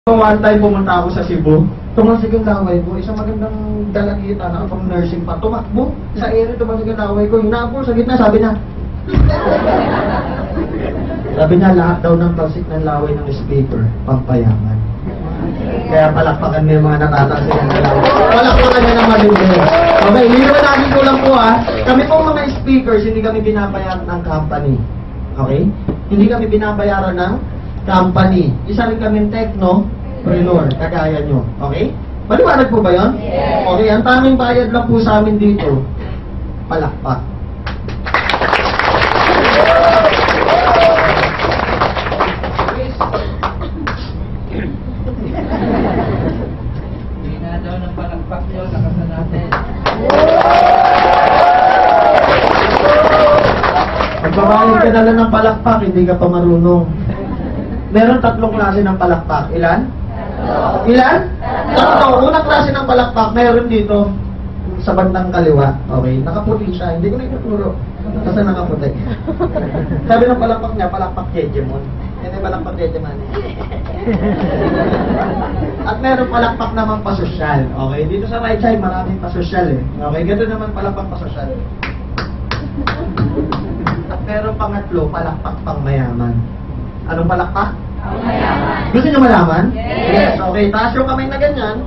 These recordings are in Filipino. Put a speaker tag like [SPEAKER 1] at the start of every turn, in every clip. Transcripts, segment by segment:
[SPEAKER 1] One time pumunta ako sa Cebu, tumasig yung laway ko, isang magandang dalagita na pang nursing pa, tumakbo sa area, tumasig yung laway ko, hinabol sa gitna, sabi niya, lahat daw ng talsik ng laway ng speaker, pampayaman. Kaya palakpakan niyo yung mga natatansin ng laway. Palakpakan niyo ng malindi. Okay, hindi naman natin ko lang po kami pong mga speakers, hindi kami binabayaran ng company. Okay? Hindi kami binabayaran ng company. Isa rin kami techno-preneur, kagaya nyo. Okay? Maliwanag po ba yun? Yes. Okay, ang tanging bayad lang po sa amin dito, palakpak.
[SPEAKER 2] Hindi na daw ng palakpak yun, nakasan natin.
[SPEAKER 1] Pagbabayad ka na lang ng palakpak, hindi ka pa marunong. Meron 3 klase ng palakpak. Ilan? Ilan? 3. Unang klase ng palakpak, meron dito sa bandang kaliwa. Okay, nakaputi siya. Hindi ko na ituturo. Kasi nakaputi. Sabi ng palakpak niya, palakpak Jejemon. Hindi palakpak Jejemon. At meron palakpak naman pasosyal. Okay, dito sa right side, maraming pasosyal eh. Okay, ganoon naman palakpak pasosyal. At meron pangatlo, palakpak pang mayaman. Anong palakpak? Mayaman. Gusto niyo malaman? Yes. Okay, taas yung kamay na ganyan.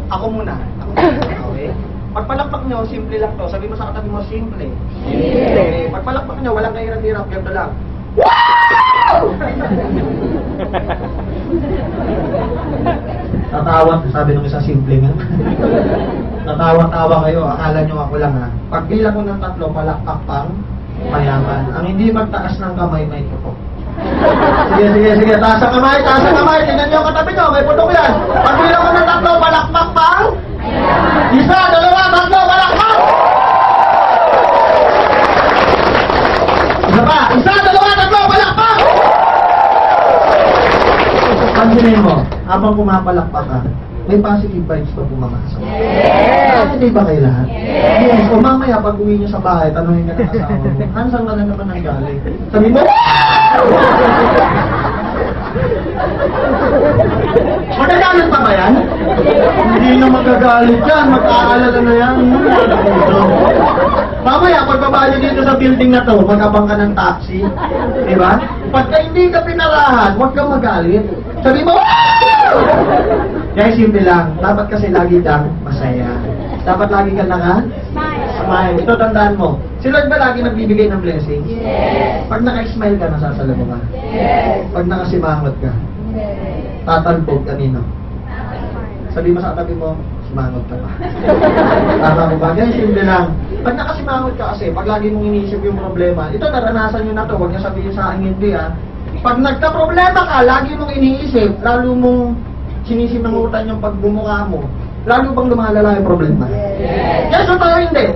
[SPEAKER 1] Ako muna. Okay. Pag palakpak niyo, simple lang to. Sabi mo sa katabi mo, simple. Okay. Pag palakpak niyo, walang kahirap-hirap. Ganito lang. Wow! Tatawa, sabi nung isa simple nga. Tatawa-tawa kayo, akala nyo ako lang Pag bilang ko ng 3, palakpak pang mayaman. Ang hindi magtaas ng kamay, may putok. Sige. Taas ang kamay. Tingnan nyo ang katabi nyo, may putok yan. Pag bilang ko ng 3, palakpak pang 1, 2, 3, palakpak! Isa pa, 1, 2, 3, palakpak! Pansinin mo, habang pumapalakpak ka, may positive vibes pa pumamasok. Yes! Hindi ba kayo lahat? Yes! O mamaya, pag uwi nyo sa bahay, tanongin ka ng asawa mo, saan ka na naman ang galing? Sabi mo, magagalit pa ba yan? Hindi na magagalit yan. Mag-aalala na yan. Mamaya, pagbaba nyo dito sa building na to, mag-abang ka ng taxi. Diba? Pagka hindi ka pinarahan, huwag kang magalit. Sabi mo, kaya simple lang. Dapat kasi lagi kang masaya. Dapat lagi kang smile. Ito, tandaan mo. Si Lord ba lagi nagbibigay ng blessings? Yes. Pag naka-smile ka, nasasalo mo ka? Yes. Pag nakasimangot ka? Yes. Tatalbog kanino? Sabi mo sa katabi mo, simangot ka pa. Tama ko ba? Ganyan, simple lang. Pag nakasimangot ka kasi, pag lagi mong iniisip yung problema, ito naranasan nyo na to, huwag nyo sabihin sa akin hindi Pag nagka-problema ka, lagi mong iniisip, lalo mong sinisimangutan yung pagbumuka mo, lalo bang lumalala yung problema? Yes. Yes, totoo hindi?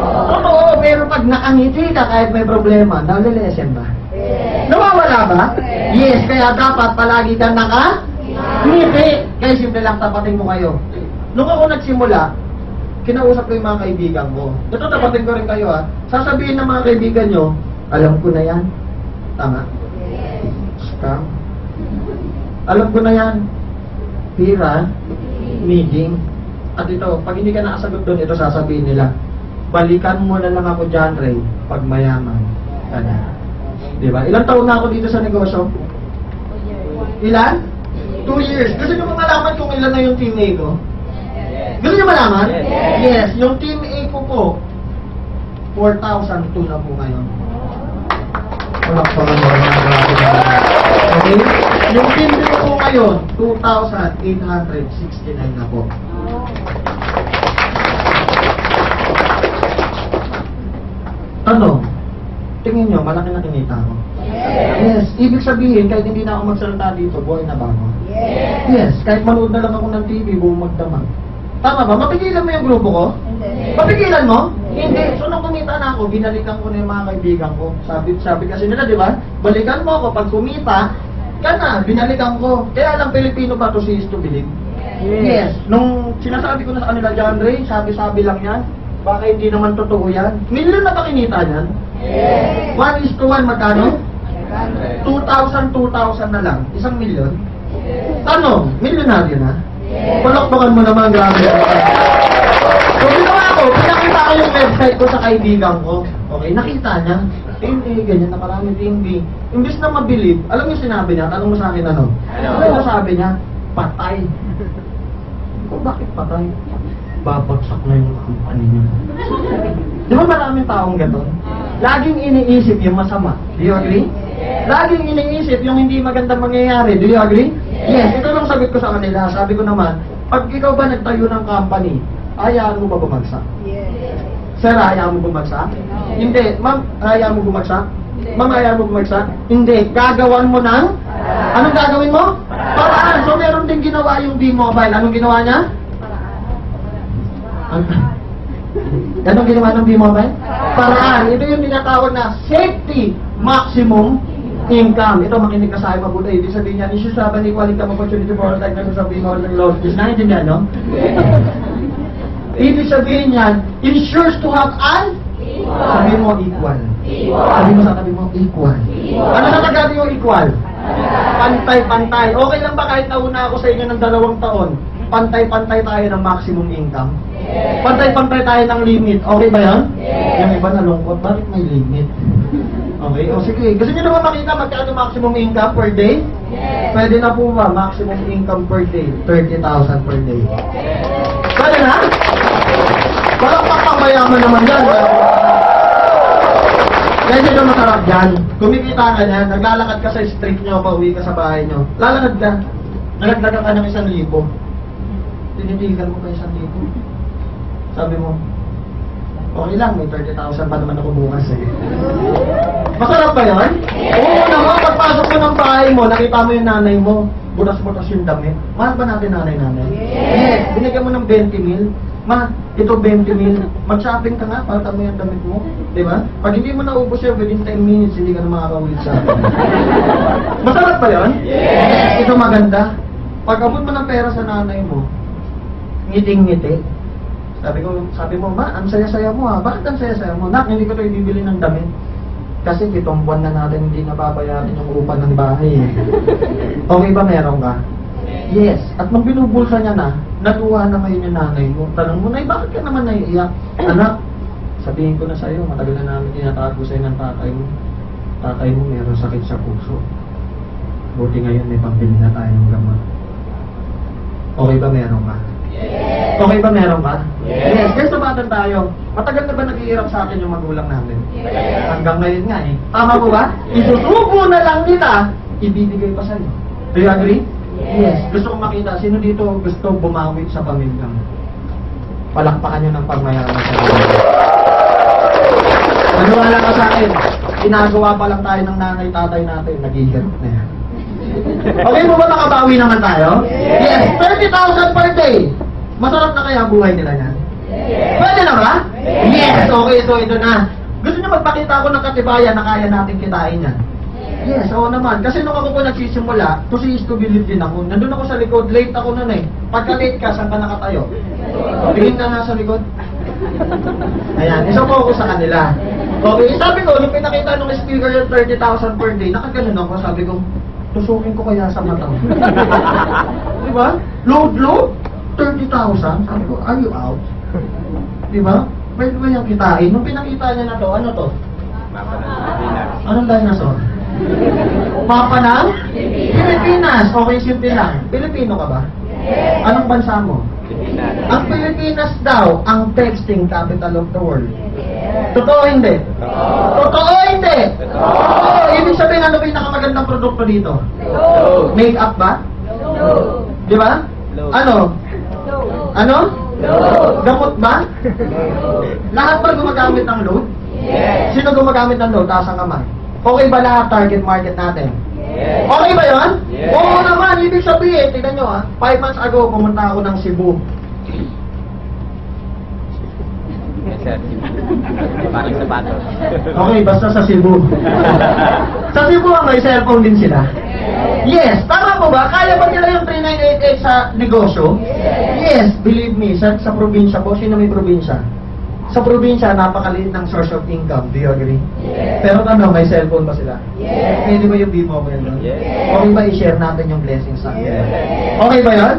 [SPEAKER 1] Totoo, pero pag nakangiti ka kahit may problema, nalilesen ba? Yes. Nawawala ba? Yes, kaya dapat palagi kang ngiti. Kaya simple lang, tapatin mo kayo. Nung ako nagsimula, kinausap ko yung mga kaibigan ko. Ito, tapatin ko rin kayo Sasabihin ng mga kaibigan nyo, alam ko na yan. Tama? Scam. Alam ko na yan. Pira, meeting. At ito, pag hindi ka nakasagot doon, ito sasabihin nila, balikan mo na lang ako dyan, Ray, pag mayaman ka na. Diba? Ilang taon na ako dito sa negosyo? Ilan? 2 years. Gusto nyo malaman kung ilan na yung team A ko? Gusto nyo malaman? Yes. Yung team A ko po, 4,002 na po ngayon. Okay? Yung team B ko po ngayon, 2,869 na po. Tanong, tingin nyo, malaki na kinita ko? Yes. Ibig sabihin, kahit hindi na ako magsalita dito, buhay na ba ako? Yes. Kahit manood na lang ako ng TV, buong magdamag. Tama ba? Mapigilan mo yung grupo ko? Hindi. Mapigilan mo? Hindi. So, nung kumita na ako, binalikan ko na yung mga kaibigan ko. Sabi kasi nila, di ba? Balikan mo ako. Pag kumita, ka na, binalikan ko. Kaya lang, Pilipino ba to si is to believe? Yes. Nung sinasabi ko na sa kanila, John Ray, sabi-sabi lang yan. Baka hindi naman totoo yan. Milyon na ba kinita yan? Yes. 1:1, magkano? 2,000 na lang. 1 milyon? Tanong, milyonaryo na? Palakpakan mo naman, grabe. So, ginawa ko, pinakita ko yung website ko sa kaibigan ko. Okay, nakita niya. TNT, ganyan na karami TNT. Imbis na mabilib, alam mo yung sinabi niya, tanong mo sa akin ano? Ano sabi niya? Patay. Kung bakit patay? Babagsak na yung company niya. Di ba maraming taong gano'n? Laging iniisip yung masama. Do you agree? Laging iniisip yung hindi magandang mangyayari. Do you agree? Yes, ito lang sagot ko sa kanila. Sabi ko naman, pag ikaw ba nagtayo ng company, hayaan mo ba bumagsak? Sir, hayaan mo bumagsak? Hindi. Ma'am, hayaan mo bumagsak? Ma'am, hayaan mo bumagsak? Hindi. Gagawan mo ng? Anong gagawin mo? Paraan. So, meron din ginawa yung B-Mobile. Anong ginawa niya? Anong ginawa ng B-Mobile? Paraan. Ito yung tinatawag na safety maximum income. Ito, makinig ka sa akin mabuti. Ibig sabihin niya, issue 7 equal income opportunity for all technical sa B-Mobile laws. Is naintindihan, no? Ibig sabihin niyan, ensures to have an sabi mo equal. Sabi mo sa tabi mo equal. Ano sa tagabi mo equal? Pantay-pantay. Okay lang ba kahit nauna ako sa inyo ng 2 taon? Pantay-pantay tayo ng maximum income. Pantay-pantay tayo ng limit. Okay ba yan? Yung iba nalungkot, bakit may limit? Okay, o sige. Gusto niyo naman makita magkano maximum income per day? Pwede na po ba maximum income per day? 30,000 per day. Pwede na? Walang pagpamayaman naman yan. Medyo na masarap yan. Kumikita ka niyan, naglalakad ka sa street nyo, pauwi ka sa bahay nyo. Lalakad ka. Nagdagdagan ka ng 1,000. Tinitigan mo pa 1,000. Sabi mo, okay lang, may 30,000 pa naman ako bukas eh. Masarap ba yan? Oo naman, pagpasok mo ng bahay mo, nakita mo yung nanay mo, butas-butas yung damit. Mahal ba natin nanay-nanay? Yes. Binigyan mo ng 20 mil. Ma, ito 20 mil. Mag-shopping ka nga, palatan mo yung damit mo. Diba? Pag hindi mo naubos yun, within 10 minutes, hindi ka na makakaulit sa akin. Masarap ba yun? Yes. Ito maganda. Pag abot mo ng pera sa nanay mo, ngiting-ngiti. Sabi mo, ma, ang saya-saya mo ha. Bakit ang saya-saya mo? Nak, hindi ko ito ibibili ng damit. Kasi 7 buwan na natin hindi nababayaran yung upa ng bahay. Okay ba meron ka? Yes. At nung binubulsa niya na, natuwa na ngayon yung nanay mo. Tanong mo, nay, bakit ka naman naiiyak? Anak, sabihin ko na sa'yo, matagal na namin tinatago sa'yo ng tatay mo. Tatay mo meron sakit sa puso. Buti ngayon may pambili na tayo ng gamot. Okay ba meron ka? Yes. Okay ba meron ka? Yes. Yes. Kaya sabatan tayo. Matagal na ba naghihirap sa atin yung magulang natin? Yes. Hanggang ngayon nga eh. Tama po ba? Isusubo na lang nila, ibibigay pa sa'yo. Do you agree? Yes. Gusto kong makita, sino dito gusto bumawi sa pamilya mo? Palakpakan nyo ng pagmayaman sa pamilya. Maniwala ka sa akin, ginagawa pa lang tayo ng nanay, tatay natin, naghihirap na yan. Okay mo ba nakabawi naman tayo? Yes. 30,000 per day. Masarap na kaya buhay nila yan? Yes. Pwede na ba? Yes. Okay, so ito na. Gusto niyo magpakita ako ng katibayan na kaya natin kitain yan? Yes, oo naman. Kasi nung ako po nagsisimula, to see is to believe din ako. Nandun ako sa likod, late ako nun eh. Pagka late ka, saan ka nakatayo? Tingin ka na sa likod. Ayan, isa po ako sa kanila. Okay, sabi ko, nung pinakita nung speaker yung 30,000 per day, nakaganon ako, sabi ko, tusukin ko kaya sa mata. Diba? Load, 30,000. Sabi ko, are you out? Diba? Pwede ba yung kitain? Nung pinakita niya na to, ano to? Anong dinosaur? Mapa ng? Pilipinas. Okay, simple lang. Pilipino ka ba? Yes. Anong bansa mo? Pilipinas. Ang Pilipinas daw, ang texting capital of the world. Yes. Totoo hindi? Totoo hindi? Totoo. Ibig sabihin, ano ba yung nakamagandang produkto dito? No. Make-up ba? No. Di ba? No. Ano? No. Ano? No. Gamot ba? No. Lahat ba gumagamit ng load? Yes. Sino gumagamit ng load? Taas ang kamay. Okay ba lahat target market natin? Yes. Okay ba yun? Yes. Oo naman, ibig sabihin, tignan nyo 5 months ago, pumunta ako ng Cebu.
[SPEAKER 2] Parang sapatos.
[SPEAKER 1] Okay, basta sa Cebu. Sa Cebu, may cellphone din sila. Yes, tama po ba? Kaya ba nila yung 3988 sa negosyo? Yes, believe me, sa probinsya po, sino may probinsya? Sa probinsya, napakaliit ng source of income. Do you agree? Pero tanong, may cellphone ba sila? Pwede ba yung B-Mobile doon?
[SPEAKER 2] Yes.
[SPEAKER 1] Okay ba i-share natin yung blessings natin? Okay ba yan?